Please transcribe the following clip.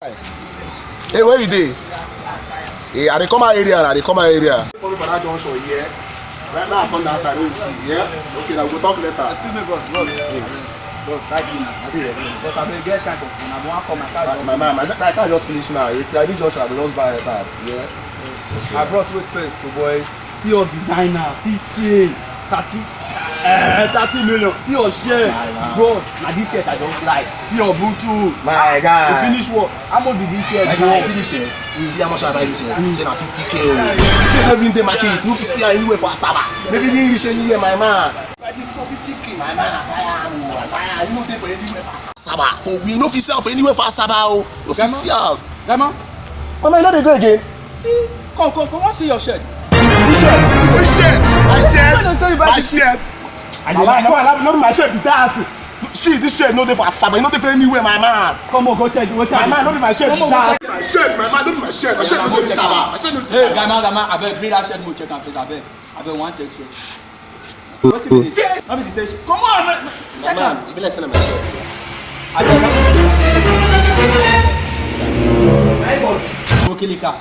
Hey, where you dey? Hey, I dey come my area. Coming for that junction here. Right now I come that side, you see, yeah? Okay, now we go talk later. Excuse me, boss. Boss, right now. Because I will get time for phone. I won't come my car. My man, my car just finish now. If I this junction, I will just buy a car. Yeah? Okay. I brought wait first, boy. See your designer, see chain, 30 million. See your shirt, bros. Now this shirt I just like. See your Bluetooth. My guy. You finish work. How much be this shirt? My guy, see this shirt. See how much I buy this shirt. Say na 50K. See don't even dey market. No fit see anywhere for Asaba. Maybe we reach anywhere, my man. Buy this for 50K. My man, buy. You no dey for anywhere for Asaba. For we no fit sell for anywhere for Asaba. No fit sell. Grandma. Mama, you no dey go again. See, come on, see your shirt. Which shirt? My shirt. No be my shirt be that. See this shirt no dey for Asaba, e no dey for anywhere, my man. Come on, go check. My man, no be my shirt be that. My shirt, my man, no be my shirt. My shirt no dey Asaba. Hey, grandma, abeg bring that shirt go check am first, abeg. Abeg wan check shirt. Wetin be this? No be the same shirt. Come on, check am. Man, e be like say na my shirt. Abeg, go kill the car.